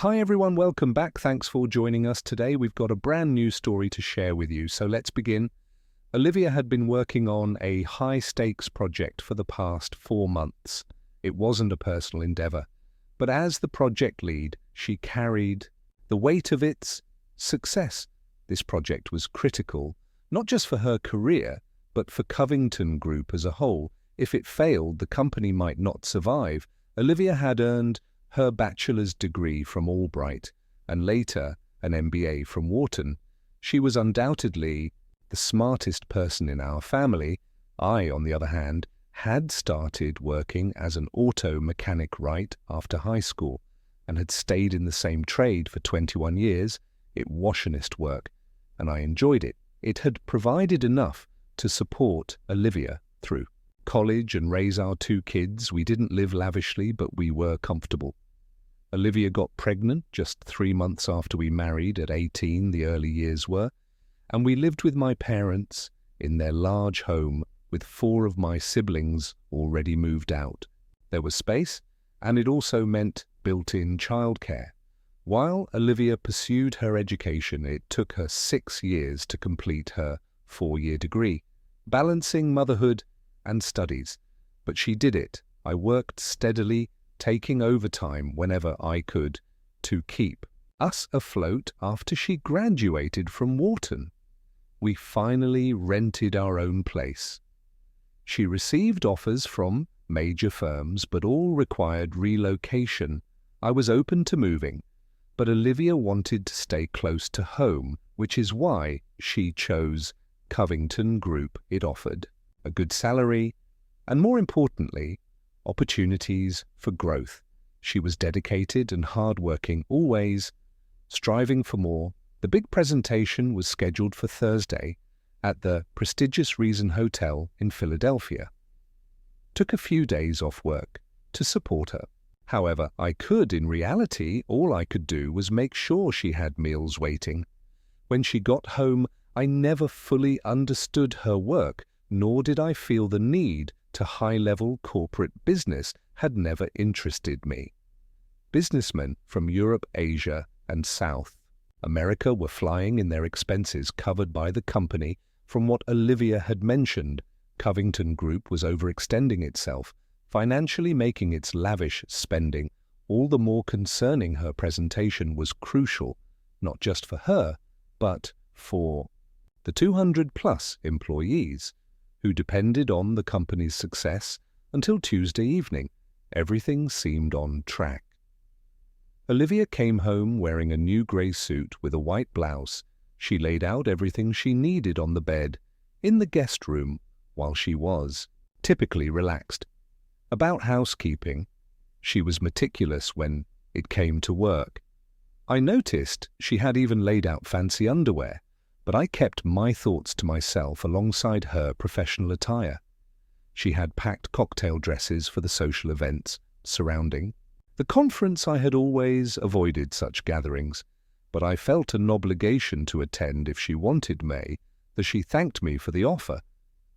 Hi everyone, welcome back. Thanks for joining us today. We've got a brand new story to share with you. So let's begin. Olivia had been working on a high-stakes project for the past 4 months. It wasn't a personal endeavor, but as the project lead, she carried the weight of its success. This project was critical, not just for her career, but for Covington Group as a whole. If it failed, the company might not survive. Olivia had earned her bachelor's degree from Albright and later an MBA from Wharton. She was undoubtedly the smartest person in our family. I, on the other hand, had started working as an auto mechanic right after high school and had stayed in the same trade for 21 years. It washinist work, and I enjoyed it. It had provided enough to support Olivia through college and raise our 2 kids. We didn't live lavishly, but we were comfortable. Olivia got pregnant just 3 months after we married at 18, the early years were, and we lived with my parents in their large home with 4 of my siblings already moved out. There was space, and it also meant built-in childcare. While Olivia pursued her education, it took her 6 years to complete her 4-year degree, balancing motherhood and studies. But she did it. I worked steadily, taking overtime whenever I could to keep us afloat. After she graduated from Wharton, we finally rented our own place. She received offers from major firms, but all required relocation. I was open to moving, but Olivia wanted to stay close to home, which is why she chose Covington Group. It offered a good salary and, more importantly, opportunities for growth. She was dedicated and hardworking, always striving for more. The big presentation was scheduled for Thursday at the prestigious Reason Hotel in Philadelphia. Took a few days off work to support her. However, in reality, all I could do was make sure she had meals waiting. When she got home, I never fully understood her work, nor did I feel the need to high-level corporate business had never interested me. Businessmen from Europe, Asia, and South America were flying in their expenses covered by the company. From what Olivia had mentioned, Covington Group was overextending itself, financially making its lavish spending all the more concerning. Her presentation was crucial, not just for her, but for the 200-plus employees who depended on the company's success. Until Tuesday evening, everything seemed on track. Olivia came home wearing a new grey suit with a white blouse. She laid out everything she needed on the bed in the guest room while she was typically relaxed. About housekeeping, she was meticulous when it came to work. I noticed she had even laid out fancy underwear, but I kept my thoughts to myself alongside her professional attire. She had packed cocktail dresses for the social events surrounding the conference. I had always avoided such gatherings, but I felt an obligation to attend if she wanted me. She thanked me for the offer,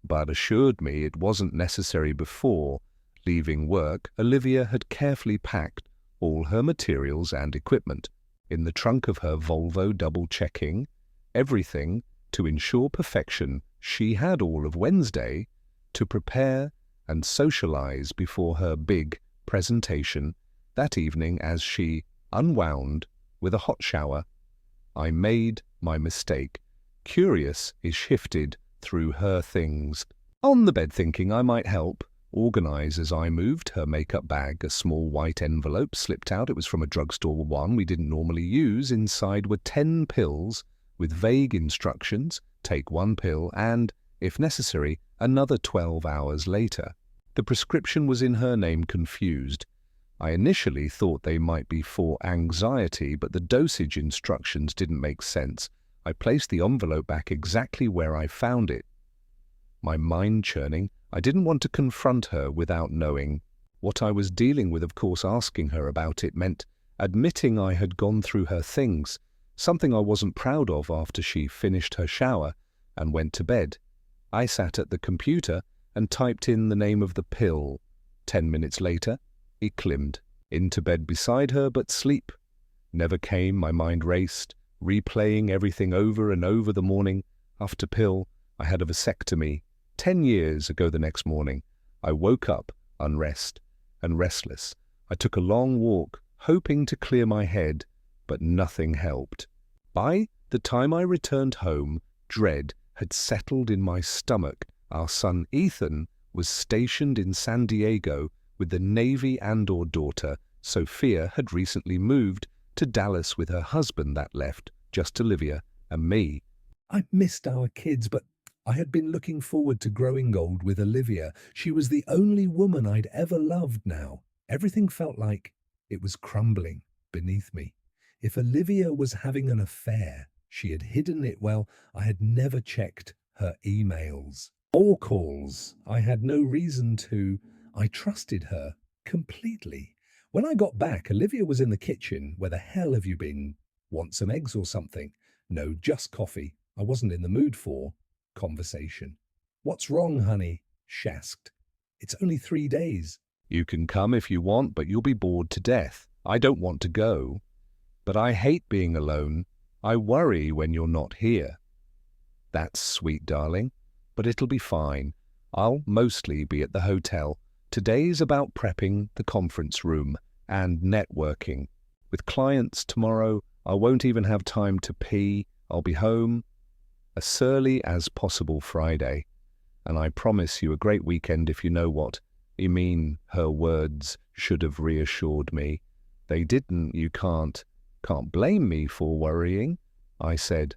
but assured me it wasn't necessary. Before leaving work, Olivia had carefully packed all her materials and equipment in the trunk of her Volvo, double-checking everything to ensure perfection. She had all of Wednesday to prepare and socialize before her big presentation. That evening, as she unwound with a hot shower, I made my mistake. Curious, is shifted through her things on the bed, thinking I might help organize. As I moved her makeup bag, a small white envelope slipped out. It was from a drugstore, one we didn't normally use. Inside were 10 pills with vague instructions: take 1 pill and, if necessary, another 12 hours later. The prescription was in her name. Confused, I initially thought they might be for anxiety, but the dosage instructions didn't make sense. I placed the envelope back exactly where I found it. My mind churning, I didn't want to confront her without knowing what I was dealing with. Of course, asking her about it meant admitting I had gone through her things, something I wasn't proud of. After she finished her shower and went to bed, I sat at the computer and typed in the name of the pill. 10 minutes later, he climbed into bed beside her, but sleep never came. My mind raced, replaying everything over and over. The morning after pill, I had a vasectomy 10 years ago. The next morning, I woke up unrest and restless. I took a long walk, hoping to clear my head, but nothing helped. By the time I returned home, dread had settled in my stomach. Our son Ethan was stationed in San Diego with the Navy, and our daughter Sophia had recently moved to Dallas with her husband. That left just Olivia and me. I missed our kids, but I had been looking forward to growing old with Olivia. She was the only woman I'd ever loved now. Everything felt like it was crumbling beneath me. If Olivia was having an affair, she had hidden it well. I had never checked her emails or calls. I had no reason to. I trusted her completely. When I got back, Olivia was in the kitchen. Where the hell have you been? Want some eggs or something? No, just coffee. I wasn't in the mood for conversation. What's wrong, honey? She asked. It's only 3 days. You can come if you want, but you'll be bored to death. I don't want to go. But I hate being alone. I worry when you're not here. That's sweet, darling, but it'll be fine. I'll mostly be at the hotel. Today's about prepping the conference room and networking. With clients tomorrow, I won't even have time to pee. I'll be home as early as possible Friday. And I promise you a great weekend if you know what I mean. Her words should have reassured me. They didn't. You can't blame me for worrying. I said,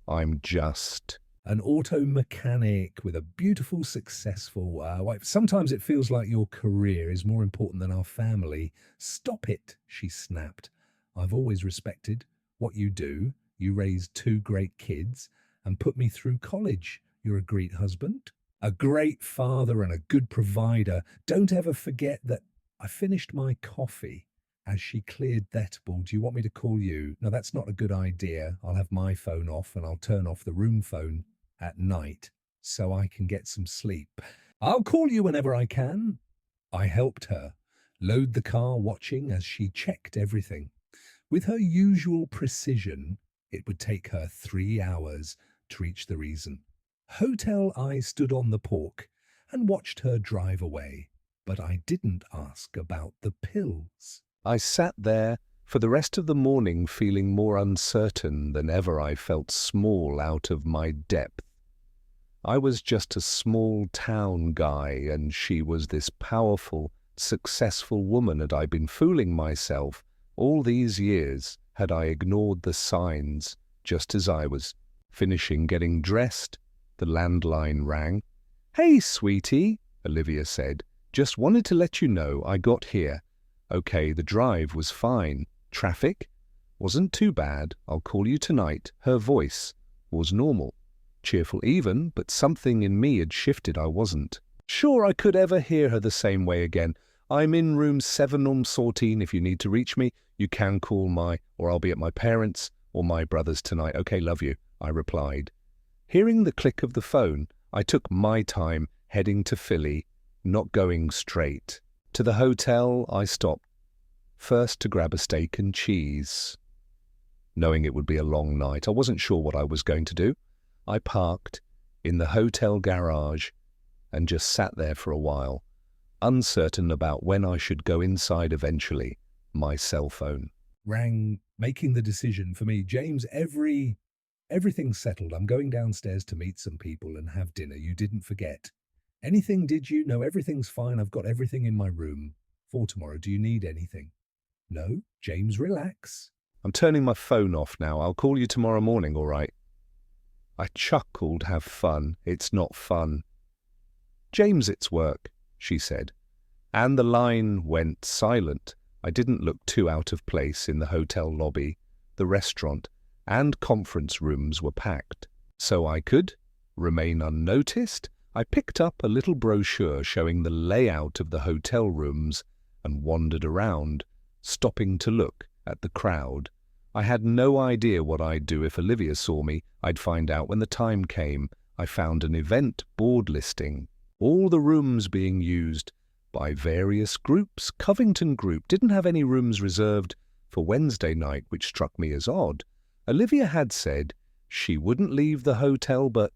I'm just an auto mechanic with a beautiful, successful wife. Sometimes it feels like your career is more important than our family. Stop it, she snapped. I've always respected what you do. You raised 2 great kids and put me through college. You're a great husband, a great father, and a good provider. Don't ever forget that. I finished my coffee as she cleared that ball. Do you want me to call you? No, that's not a good idea. I'll have my phone off and I'll turn off the room phone at night so I can get some sleep. I'll call you whenever I can. I helped her load the car, watching as she checked everything. With her usual precision, it would take her 3 hours to reach the reason. Hotel. I stood on the porch and watched her drive away, but I didn't ask about the pills. I sat there for the rest of the morning feeling more uncertain than ever. I felt small out of my depth. I was just a small town guy and she was this powerful, successful woman. Had I been fooling myself all these years? Had I ignored the signs? Just as I was finishing getting dressed, the landline rang. Hey, sweetie, Olivia said. Just wanted to let you know I got here. Okay, the drive was fine. Traffic wasn't too bad. I'll call you tonight. Her voice was normal, cheerful even, but something in me had shifted. I wasn't sure I could ever hear her the same way again. I'm in room 714. If you need to reach me, you can call or I'll be at my parents' or my brother's tonight. Okay, love you, I replied. Hearing the click of the phone, I took my time heading to Philly, not going straight to the hotel. I stopped first to grab a steak and cheese. Knowing it would be a long night, I wasn't sure what I was going to do. I parked in the hotel garage and just sat there for a while, uncertain about when I should go inside eventually. My cell phone rang, making the decision for me. James, everything's settled. I'm going downstairs to meet some people and have dinner. You didn't forget anything, did you? No, everything's fine. I've got everything in my room for tomorrow. Do you need anything? No, James, relax. I'm turning my phone off now. I'll call you tomorrow morning, all right? I chuckled. Have fun. It's not fun. James, it's work, she said. And the line went silent. I didn't look too out of place in the hotel lobby. The restaurant and conference rooms were packed, so I could remain unnoticed. I picked up a little brochure showing the layout of the hotel rooms and wandered around, stopping to look at the crowd. I had no idea what I'd do if Olivia saw me. I'd find out when the time came. I found an event board listing, all the rooms being used by various groups. Covington Group didn't have any rooms reserved for Wednesday night, which struck me as odd. Olivia had said she wouldn't leave the hotel, but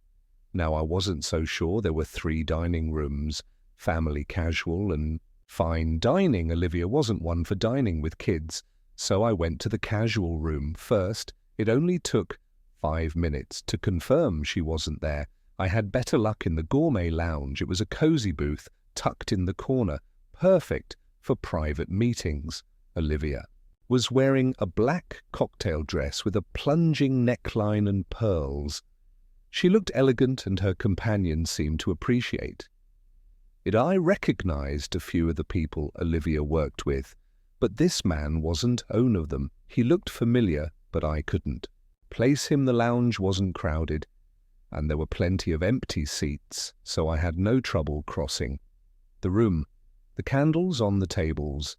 now I wasn't so sure. There were 3 dining rooms, family casual and fine dining. Olivia wasn't one for dining with kids, so I went to the casual room first. It only took 5 minutes to confirm she wasn't there. I had better luck in the gourmet lounge. It was a cozy booth tucked in the corner, perfect for private meetings. Olivia was wearing a black cocktail dress with a plunging neckline and pearls. She looked elegant, and her companion seemed to appreciate it. I recognized a few of the people Olivia worked with, but this man wasn't one of them. He looked familiar, but I couldn't place him. The lounge wasn't crowded, and there were plenty of empty seats, so I had no trouble crossing the room. The candles on the tables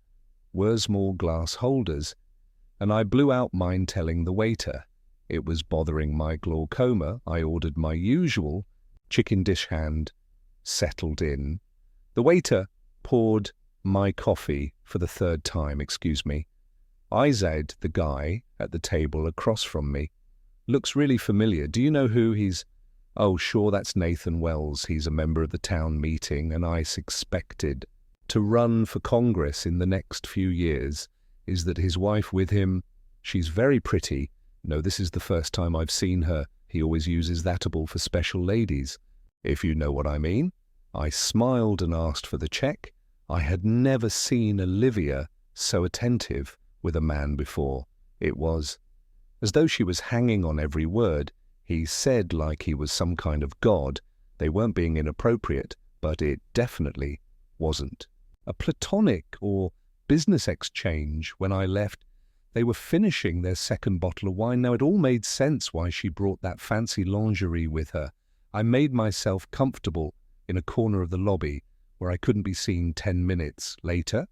were small glass holders, and I blew out mine telling the waiter it was bothering my glaucoma. I ordered my usual chicken dish hand, settled in. The waiter poured my coffee for the 3rd time. Excuse me. I said, the guy at the table across from me looks really familiar. Do you know who he's? Oh, sure, that's Nathan Wells. He's a member of the town meeting, and I expected to run for Congress in the next few years. Is that his wife with him? She's very pretty. No, this is the first time I've seen her. He always uses thatable for special ladies, if you know what I mean. I smiled and asked for the check. I had never seen Olivia so attentive with a man before. It was as though she was hanging on every word he said, like he was some kind of god. They weren't being inappropriate, but it definitely wasn't a platonic or business exchange. When I left, they were finishing their 2nd bottle of wine. Now, it all made sense why she brought that fancy lingerie with her. I made myself comfortable in a corner of the lobby where I couldn't be seen 10 minutes later.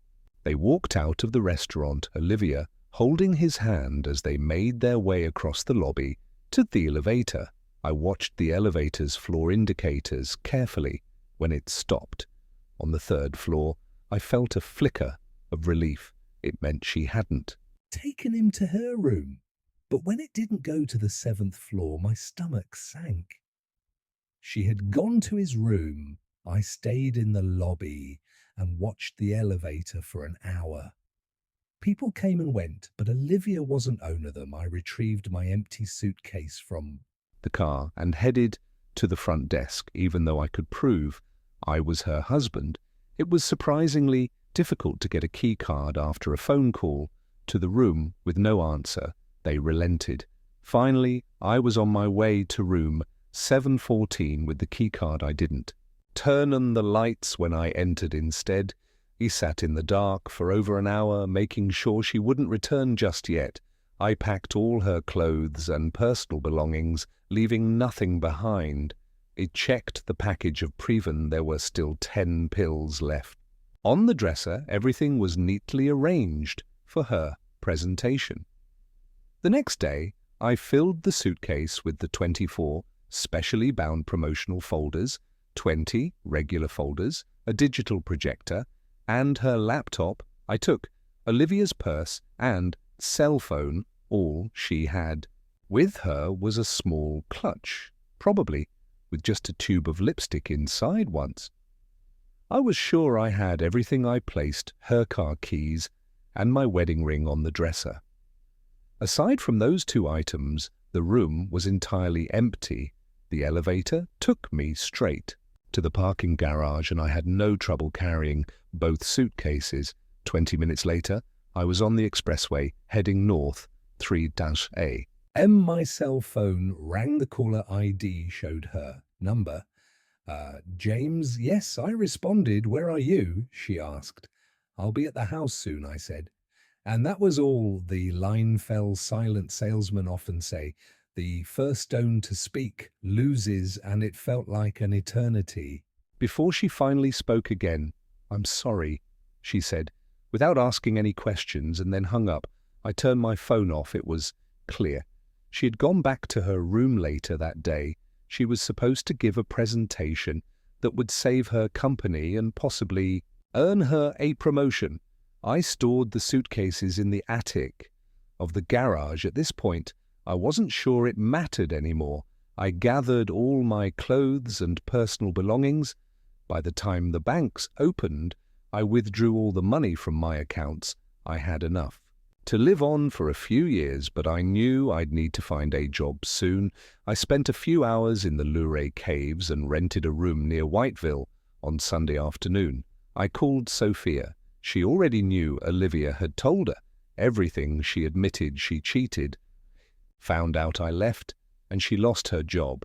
They walked out of the restaurant, Olivia holding his hand as they made their way across the lobby to the elevator. I watched the elevator's floor indicators carefully. When it stopped on the 3rd floor, I felt a flicker of relief. It meant she hadn't taken him to her room. But when it didn't go to the 7th floor, my stomach sank. She had gone to his room. I stayed in the lobby and watched the elevator for an hour. People came and went, but Olivia wasn't one of them. I retrieved my empty suitcase from the car and headed to the front desk. Even though I could prove I was her husband, it was surprisingly difficult to get a key card after a phone call to the room with no answer. They relented. Finally, I was on my way to room 714 with the key card. I didn't turn on the lights when I entered. Instead, he sat in the dark for over an hour, making sure she wouldn't return just yet. I packed all her clothes and personal belongings, leaving nothing behind. It checked the package of Preven. There were still 10 pills left. On the dresser, everything was neatly arranged for her presentation. The next day, I filled the suitcase with the 24 specially bound promotional folders, 20 regular folders, a digital projector, and her laptop. I took Olivia's purse and cell phone, all she had. With her was a small clutch, probably with just a tube of lipstick inside once. I was sure I had everything. I placed her car keys and my wedding ring on the dresser. Aside from those 2 items, the room was entirely empty. The elevator took me straight to the parking garage, and I had no trouble carrying both suitcases. 20 minutes later, I was on the expressway heading north, 3-A. My cell phone rang. The caller ID showed her number. James, yes, I responded. Where are you? She asked. I'll be at the house soon, I said. And that was all. The line fell silent. Salesmen often say, the first stone to speak loses, and it felt like an eternity. Before she finally spoke again, I'm sorry, she said, without asking any questions, and then hung up. I turned my phone off. It was clear. She had gone back to her room later that day. She was supposed to give a presentation that would save her company and possibly earn her a promotion. I stored the suitcases in the attic of the garage. At this point, I wasn't sure it mattered anymore. I gathered all my clothes and personal belongings. By the time the banks opened, I withdrew all the money from my accounts. I had enough to live on for a few years, but I knew I'd need to find a job soon. I spent a few hours in the Luray Caves and rented a room near Whiteville on Sunday afternoon. I called Sophia. She already knew Olivia had told her everything. She admitted she cheated, found out I left, and she lost her job.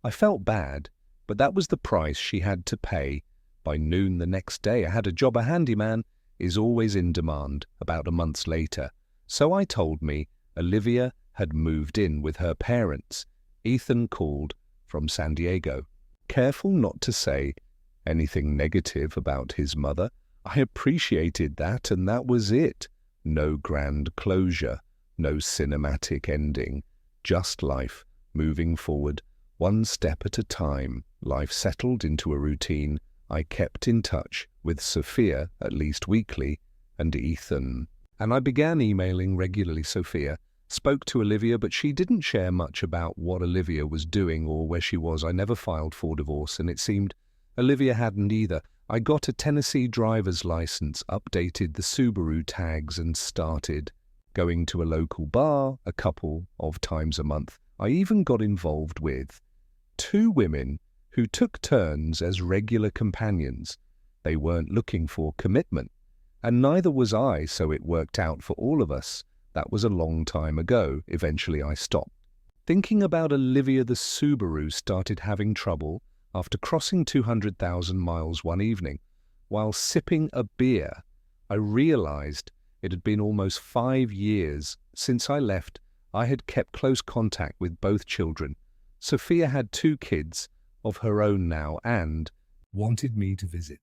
I felt bad, but that was the price she had to pay. By noon the next day, I had a job. A handyman is always in demand. About a month later, so I told me Olivia had moved in with her parents. Ethan called from San Diego. Careful not to say anything negative about his mother. I appreciated that, and that was it. No grand closure, no cinematic ending, just life moving forward, one step at a time. Life settled into a routine. I kept in touch with Sophia, at least weekly, and Ethan. And I began emailing regularly. Sophia spoke to Olivia, but she didn't share much about what Olivia was doing or where she was. I never filed for divorce, and it seemed Olivia hadn't either. I got a Tennessee driver's license, updated the Subaru tags, and started going to a local bar a couple of times a month. I even got involved with 2 women who took turns as regular companions. They weren't looking for commitment, and neither was I, so it worked out for all of us. That was a long time ago. Eventually I stopped. Thinking about Olivia, the Subaru started having trouble after crossing 200,000 miles one evening. While sipping a beer, I realized it had been almost 5 years since I left. I had kept close contact with both children. Sophia had 2 kids of her own now and wanted me to visit.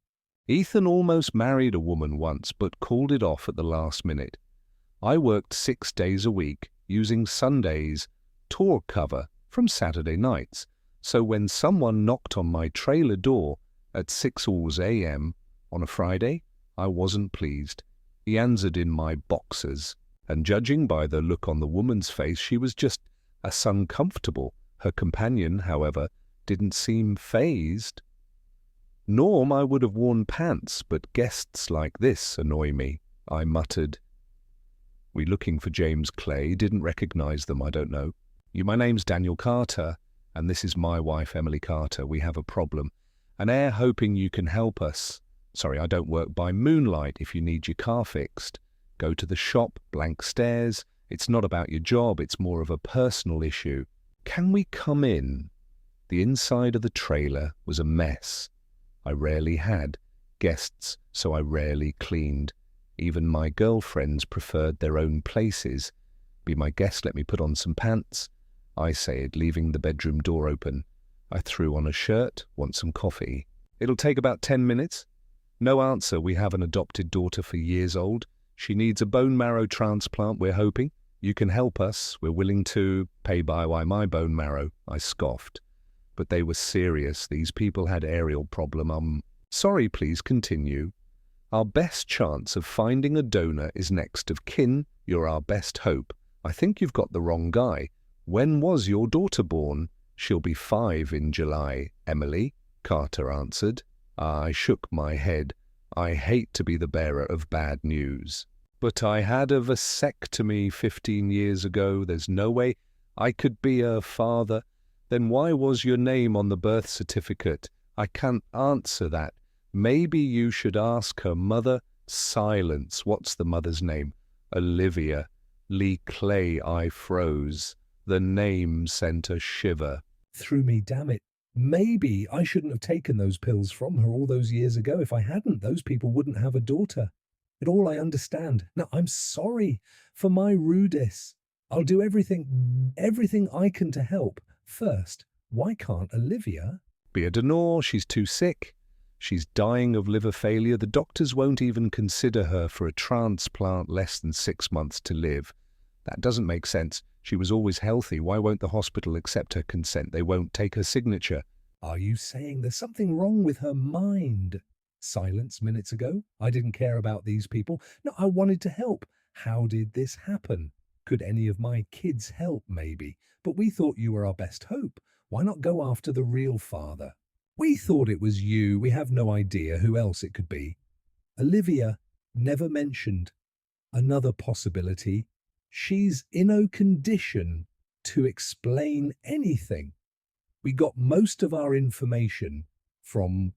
Ethan almost married a woman once, but called it off at the last minute. I worked 6 days a week, using Sunday's tour cover from Saturday nights. So when someone knocked on my trailer door at 6 a.m. on a Friday, I wasn't pleased. He answered in my boxers, and judging by the look on the woman's face, she was just as uncomfortable. Her companion, however, didn't seem fazed. Norm, I would have worn pants, but guests like this annoy me, I muttered. We looking for James Clay, didn't recognize them, I don't know. My name's Daniel Carter, and this is my wife, Emily Carter. We have a problem. An air hoping you can help us. Sorry, I don't work by moonlight. If you need your car fixed, go to the shop, blank stairs. It's not about your job, it's more of a personal issue. Can we come in? The inside of the trailer was a mess. I rarely had guests, so I rarely cleaned. Even my girlfriends preferred their own places. Be my guest, let me put on some pants, I said, leaving the bedroom door open. I threw on a shirt. Want some coffee? It'll take about 10 minutes. No answer. We have an adopted daughter 4 years old. She needs a bone marrow transplant, we're hoping. You can help us. We're willing to pay by my bone marrow, I scoffed. But they were serious. These people had aerial problem. Sorry, please continue. Our best chance of finding a donor is next of kin. You're our best hope. I think you've got the wrong guy. When was your daughter born? She'll be 5 in July, Emily, Carter answered. I shook my head. I hate to be the bearer of bad news. But I had a vasectomy 15 years ago. There's no way I could be a father. Then why was your name on the birth certificate? I can't answer that. Maybe you should ask her mother. Silence. What's the mother's name? Olivia. Lee Clay. I froze. The name sent a shiver through me. Damn it. Maybe I shouldn't have taken those pills from her all those years ago. If I hadn't, those people wouldn't have a daughter. But all I understand. Now, I'm sorry for my rudeness. I'll do everything I can to help. First, why can't Olivia be a donor? She's too sick. She's dying of liver failure. The doctors won't even consider her for a transplant. Less than 6 months to live. That doesn't make sense. She was always healthy. Why won't the hospital accept her consent? They won't take her signature. Are you saying there's something wrong with her mind? Silence minutes ago. I didn't care about these people. No, I wanted to help. How did this happen? Could any of my kids help, maybe? But we thought you were our best hope. Why not go after the real father? We thought it was you. We have no idea who else it could be. Olivia never mentioned another possibility. She's in no condition to explain anything. We got most of our information from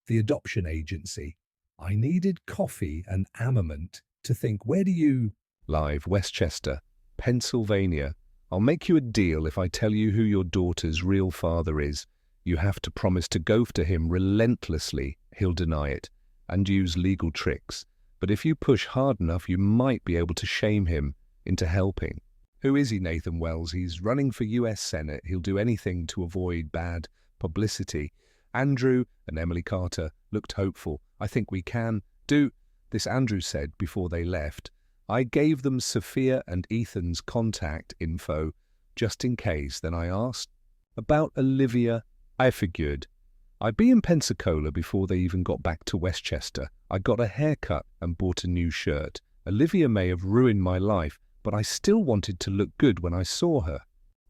the adoption agency. I needed coffee and armament to think, where do you... Live, Westchester, Pennsylvania. I'll make you a deal if I tell you who your daughter's real father is. You have to promise to go after him relentlessly. He'll deny it and use legal tricks. But if you push hard enough, you might be able to shame him into helping. Who is he, Nathan Wells? He's running for US Senate. He'll do anything to avoid bad publicity. Andrew and Emily Carter looked hopeful. I think we can do this, Andrew said before they left. I gave them Sophia and Ethan's contact info just in case. Then I asked about Olivia. I figured I'd be in Pensacola before they even got back to Westchester. I got a haircut and bought a new shirt. Olivia may have ruined my life, but I still wanted to look good when I saw her.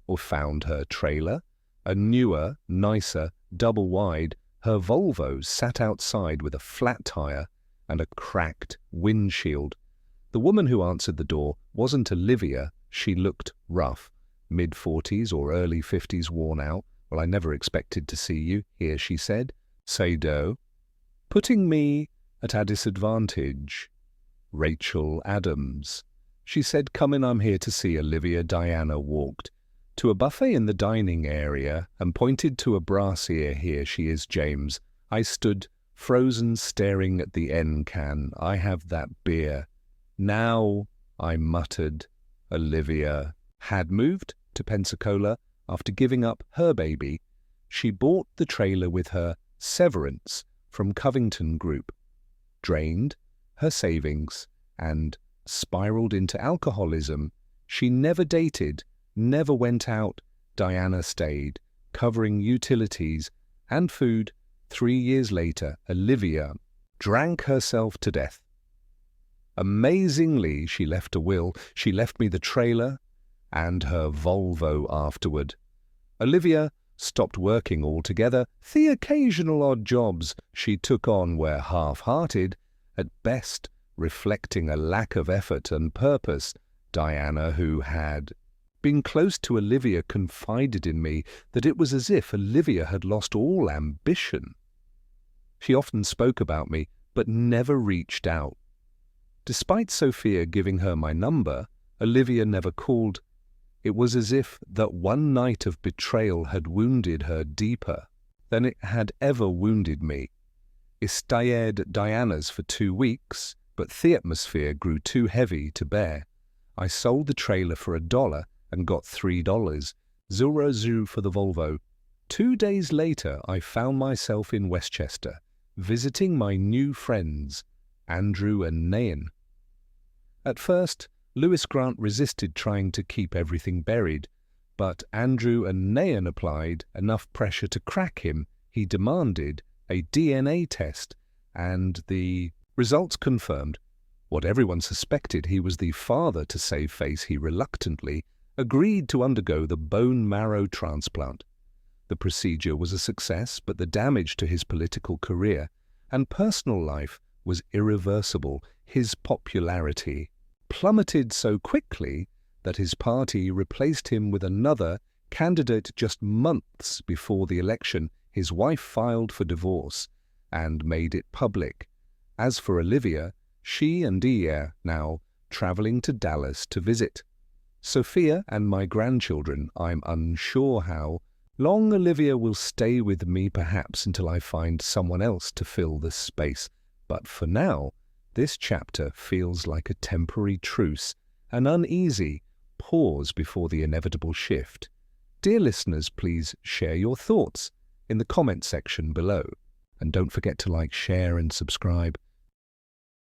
Or found her trailer, a newer, nicer, double-wide. Her Volvo sat outside with a flat tire and a cracked windshield. The woman who answered the door wasn't Olivia. She looked rough, mid-40s or early 50s, worn out. Well, I never expected to see you here, she said. Sado, putting me at a disadvantage. Rachel Adams. She said, come in, I'm here to see Olivia. Diana walked to a buffet in the dining area and pointed to a brass ear. Here she is, James. I stood frozen, staring at the end can. I have that beer. Now, I muttered. Olivia had moved to Pensacola after giving up her baby. She bought the trailer with her severance from Covington Group, drained her savings, and spiraled into alcoholism. She never dated, never went out. Diana stayed, covering utilities and food. 3 years later, Olivia drank herself to death. Amazingly, she left a will. She left me the trailer and her Volvo afterward. Olivia stopped working altogether. The occasional odd jobs she took on were half-hearted, at best reflecting a lack of effort and purpose. Diana, who had been close to Olivia, confided in me that it was as if Olivia had lost all ambition. She often spoke about me, but never reached out. Despite Sophia giving her my number, Olivia never called. It was as if that one night of betrayal had wounded her deeper than it had ever wounded me. I stayed at Diana's for 2 weeks, but the atmosphere grew too heavy to bear. I sold the trailer for $1 and got $3, 0 for the Volvo. 2 days later, I found myself in Westchester, visiting my new friends, Andrew and Nayan. At first, Lewis Grant resisted trying to keep everything buried, but Andrew and Nayan applied enough pressure to crack him. He demanded a DNA test, and the results confirmed what everyone suspected. He was the father. To save face, he reluctantly agreed to undergo the bone marrow transplant. The procedure was a success, but the damage to his political career and personal life was irreversible. His popularity plummeted so quickly that his party replaced him with another candidate just months before the election. His wife filed for divorce and made it public. As for Olivia, she and he are now traveling to Dallas to visit Sophia and my grandchildren. I'm unsure how long Olivia will stay with me, perhaps until I find someone else to fill this space. But for now, this chapter feels like a temporary truce, an uneasy pause before the inevitable shift. Dear listeners, please share your thoughts in the comment section below. And don't forget to like, share and subscribe.